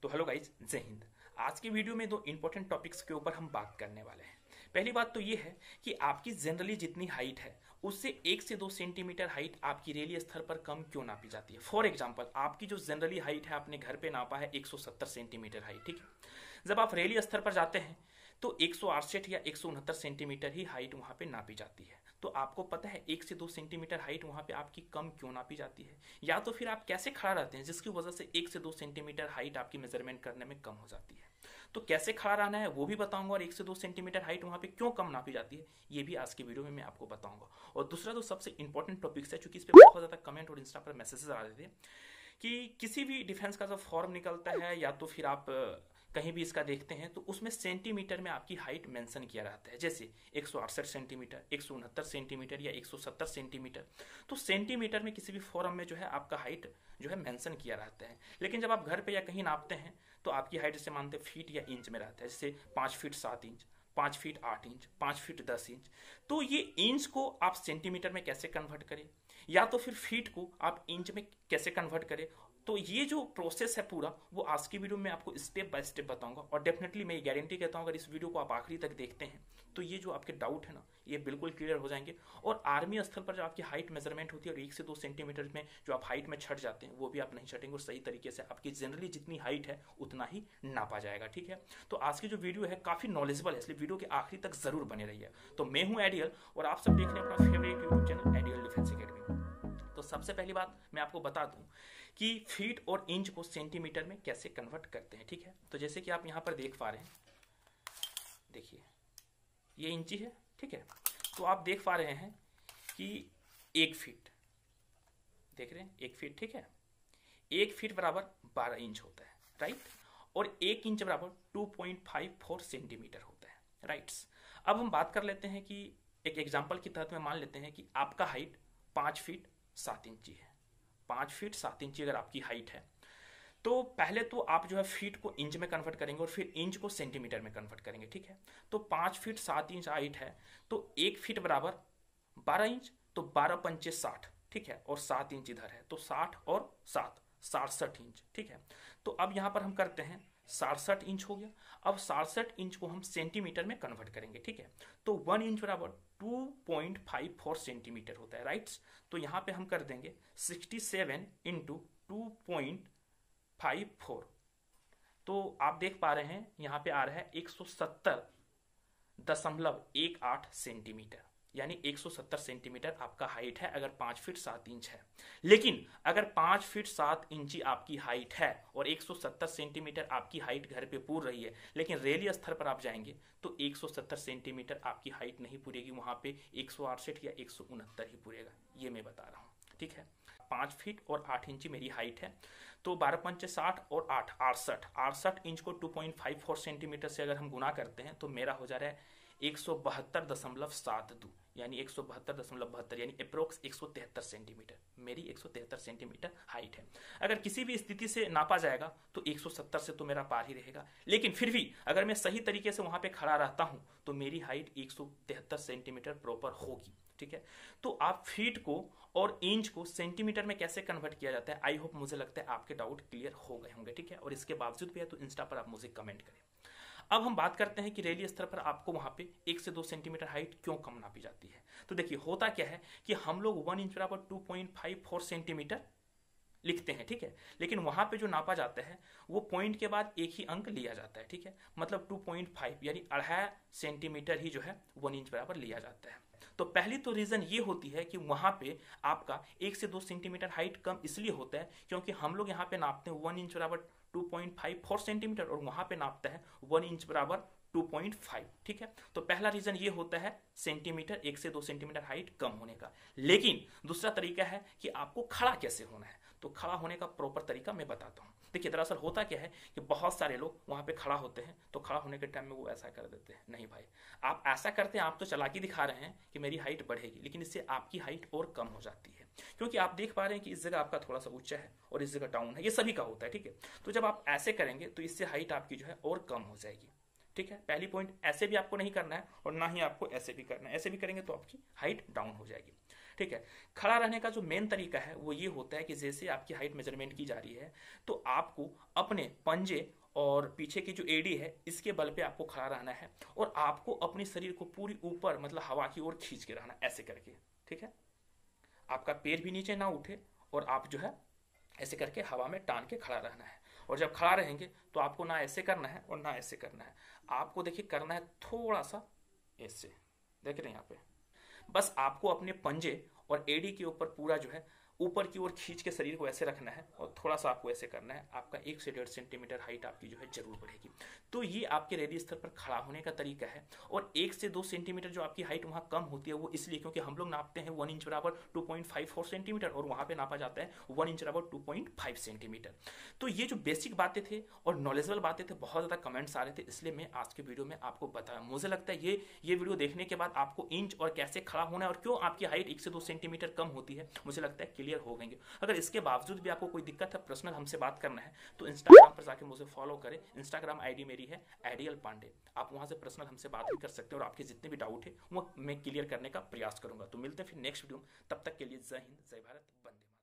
तो hello guys, जय हिंद। आज की वीडियो में दो इंपॉर्टेंट टॉपिक्स के ऊपर हम बात करने वाले हैं। पहली बात तो ये है कि आपकी जनरली जितनी हाइट है उससे 1 से 2 सेंटीमीटर हाइट आपकी रेली स्तर पर कम क्यों नापी जाती है। फॉर एग्जाम्पल, आपकी जो जनरली हाइट है आपने घर पे नापा है 170 सेंटीमीटर हाइट, ठीक है। जब आप रेली स्तर पर जाते हैं तो 168 या 169 सेंटीमीटर ही हाइट वहां पे नापी जाती है। तो आपको पता है 1 से 2 सेंटीमीटर हाइट वहां पे आपकी कम क्यों नापी जाती है, या तो फिर आप कैसे खड़ा रहते हैं जिसकी वजह से 1 से 2 सेंटीमीटर हाइट आपकी मेजरमेंट करने में कम हो जाती है। तो कैसे खड़ा रहना है वो भी बताऊंगा, और 1 से 2 सेंटीमीटर हाइट वहां पे क्यों कम नापी जाती है ये भी आज की वीडियो में मैं आपको बताऊंगा। और दूसरा जो सबसे इंपॉर्टेंट टॉपिक्स है, चूंकि इस पर बहुत ज्यादा कमेंट और इंस्टा पर मैसेजेस आ रहे थे कि किसी भी डिफेंस का जब फॉर्म निकलता है या तो फिर आप कहीं भी इसका देखते हैं तो उसमें सेंटीमीटर में आपकी हाइट मेंशन किया रहता है, जैसे 168 सेंटीमीटर, 169 सेंटीमीटर या 170 सेंटीमीटर। तो सेंटीमीटर में किसी भी फॉर्म में जो है आपका हाइट जो है मेंशन किया रहता है, लेकिन जब आप घर पे या कहीं नापते हैं तो आपकी हाइट जैसे मानते हैं फीट या इंच में रहता है, जैसे 5 feet 7 inch, 5 feet 8 inch, 5 feet 10 inch. तो ये इंच को आप सेंटीमीटर में कैसे कन्वर्ट करें, या तो फिर फीट को आप इंच में कैसे कन्वर्ट करें, तो ये जो प्रोसेस है पूरा वो आज की वीडियो में आपको स्टेप बाय स्टेप बताऊंगा। और डेफिनेटली मैं ये गारंटी कहता हूँ अगर इस वीडियो को आप आखिरी तक देखते हैं तो ये जो आपके डाउट है ना ये बिल्कुल क्लियर हो जाएंगे। और आर्मी स्थल पर जो आपकी हाइट मेजरमेंट होती है और 1 से 2 सेंटीमीटर में जो आप हाइट में छट जाते हैं वो भी आप नहीं छटेंगे, और सही तरीके से आपकी जनरली जितनी हाइट है उतना ही नापा जाएगा, ठीक है। तो आज की जो वीडियो है काफी नॉलेजेबल है, इसलिए वीडियो के आखिरी तक जरूर बने रहिए। तो मैं हूं एडियल और आप सब देख रहे हैं अपना favourite YouTube channel ideal defence academy. तो सबसे पहली बात मैं आपको बता दूं कि फीट और इंच को सेंटीमीटर में कैसे कन्वर्ट करते हैं, ठीक है। तो जैसे कि आप यहां पर देख पा रहे हैं, देखिए ये इंची है, ठीक है। तो आप देख पा रहे हैं कि 1 फीट, देख रहे हैं 1 फीट, ठीक है। 1 फीट बराबर 12 इंच होता है, राइट। और 1 इंच बराबर 2.54 सेंटीमीटर होता है, राइट्स। अब हम बात कर लेते हैं कि एक एग्जाम्पल की तहत में मान लेते हैं कि आपका हाइट 5 फीट 7 इंची है। 5 फीट 7 इंची अगर आपकी हाइट है तो पहले तो आप जो है फीट को इंच में कन्वर्ट करेंगे और फिर इंच को सेंटीमीटर में कन्वर्ट करेंगे, ठीक है। तो 5 फीट 7 इंच हाइट है तो 1 फीट बराबर 12 इंच, तो 12 पंचे 60, ठीक है। और 7 इंच इधर है तो 60 और 7 67 इंच, ठीक है। तो अब यहां पर हम करते हैं 67 इंच हो गया। अब 67 इंच को हम सेंटीमीटर में कन्वर्ट करेंगे, ठीक है। तो 1 इंच बराबर 2.54 सेंटीमीटर होता है, राइट्स। तो यहां पे हम कर देंगे 67 इंटू 2.54। तो आप देख पा रहे हैं यहां पे आ रहा है 170.18 सेंटीमीटर, यानी 170 सेंटीमीटर आपका हाइट है अगर 5 फीट 7 इंच है। लेकिन अगर 5 फीट 7 इंची आपकी हाइट है और 170 सेंटीमीटर आपकी हाइट घर पे पूर रही है, लेकिन रेली स्तर पर आप जाएंगे तो 170 सेंटीमीटर आपकी हाइट नहीं पूरेगी, वहां पे 168 या 169 ही पूरेगा, ये मैं बता रहा हूँ, ठीक है। 5 फीट और 8 इंची मेरी हाइट है, तो 12 पंचे 60 और 8 68 इंच को 2.54 सेंटीमीटर से अगर हम गुना करते हैं तो मेरा हो जा रहा है 172.72, यानी 172.72, यानी अप्रोक्स 173 सेंटीमीटर मेरी 173 सेंटीमीटर हाइट है। अगर किसी भी स्थिति से नापा जाएगा तो 170 से तो मेरा पार ही रहेगा, लेकिन फिर भी अगर मैं सही तरीके से वहां पे खड़ा रहता हूं तो मेरी हाइट 173 सेंटीमीटर प्रॉपर होगी, ठीक है। तो आप फीट को और इंच को सेंटीमीटर में कैसे कन्वर्ट किया जाता है, आई होप मुझे लगता है आपके डाउट क्लियर हो गए होंगे, ठीक है। और इसके बावजूद भी है तो इंस्टा पर आप मुझे कमेंट करें। अब हम बात करते हैं कि रेली स्तर पर आपको वहां पे 1 से 2 सेंटीमीटर हाइट क्यों कम नापी जाती है। तो देखिए होता क्या है कि हम लोग 1 इंच बराबर 2.54 सेंटीमीटर लिखते हैं, ठीक है। लेकिन वहां पे जो नापा जाता है वो पॉइंट के बाद एक ही अंक लिया जाता है, ठीक है। मतलब 2.5 यानी 2.5 सेंटीमीटर ही जो है 1 इंच बराबर लिया जाता है। तो पहली तो रीजन ये होती है कि वहां पे आपका 1 से 2 सेंटीमीटर हाइट कम इसलिए होता है क्योंकि हम लोग यहाँ पे नापते हैं 1 इंच बराबर 2.54 सेंटीमीटर और वहां पे नापता है 1 इंच बराबर 2.5, ठीक है। तो पहला रीजन ये होता है सेंटीमीटर 1 से 2 सेंटीमीटर हाइट कम होने का। लेकिन दूसरा तरीका है कि आपको खड़ा कैसे होना है, तो खड़ा होने का प्रॉपर तरीका मैं बताता हूँ। देखिए दरअसल होता क्या है कि बहुत सारे लोग वहां पे खड़ा होते हैं तो खड़ा होने के टाइम में वो ऐसा कर देते हैं, नहीं भाई आप ऐसा करते हैं, आप तो चालाकी दिखा रहे हैं कि मेरी हाइट बढ़ेगी, लेकिन इससे आपकी हाइट और कम हो जाती है। क्योंकि आप देख पा रहे हैं कि इस जगह आपका थोड़ा सा ऊंचा है और इस जगह डाउन है, ये सभी का होता है, ठीक है। तो जब आप ऐसे करेंगे तो इससे हाइट आपकी जो है और कम हो जाएगी, ठीक है। पहली पॉइंट, ऐसे भी आपको नहीं करना है और ना ही आपको ऐसे भी करना है, ऐसे भी करेंगे तो आपकी हाइट डाउन हो जाएगी। ठीक है। खड़ा रहने का जो मेन तरीका है वो ये होता है कि जैसे आपकी हाइट मेजरमेंट की जा रही है तो आपको अपने पंजे और पीछे की जो एडी है इसके बल पे आपको खड़ा रहना है और आपको अपने शरीर को पूरी ऊपर मतलब हवा की ओर खींच के रहना ऐसे करके, ठीक है। आपका पैर भी नीचे ना उठे और आप जो है ऐसे करके हवा में टान के खड़ा रहना है। और जब खड़ा रहेंगे तो आपको ना ऐसे करना है और ना ऐसे करना है, आपको देखिए करना है थोड़ा सा ऐसे, देख रहे हैं यहाँ पे। बस आपको अपने पंजे और एडी के ऊपर पूरा जो है ऊपर की ओर खींच के शरीर को ऐसे रखना है और थोड़ा सा आपको ऐसे करना है। आपका 1 से 1.5 सेंटीमीटर हाइट आपकी जो है जरूर बढ़ेगी। तो ये आपके रैली स्तर पर खड़ा होने का तरीका है। और 1 से 2 सेंटीमीटर जो आपकी हाइट वहाँ कम होती है वो इसलिए क्योंकि हम लोग नापते हैं 1 इंच बराबर 2.54 सेंटीमीटर और वहाँ पे नापा जाता है 1 इंच बराबर 2.5 सेंटीमीटर। तो ये जो बेसिक बातें थे और नॉलेजेबल बातें थे, बहुत ज़्यादा कमेंट्स आ रहे थे, इसलिए मैं आज के वीडियो में आपको बताया। मुझे लगता है ये वीडियो देखने के बाद आपको इंच और कैसे खड़ा होना है और क्यों आपकी हाइट 1 से 2 सेंटीमीटर कम होती है मुझे लगता है क्लियर हो गएंगे। अगर इसके बावजूद भी आपको कोई दिक्कत है, पर्सनल हमसे बात करना है तो इंस्टाग्राम पर जाके मुझे फॉलो करें। इंस्टाग्राम आईडी मेरी है आइडियल पांडे। आप वहां से पर्सनल हमसे बात भी कर सकते हैं और आपके जितने भी डाउट है वो मैं क्लियर करने का प्रयास करूंगा। तो मिलते हैं फिर नेक्स्ट वीडियो में, तब तक के लिए जय हिंद, जय भारत, वंदे मातरम।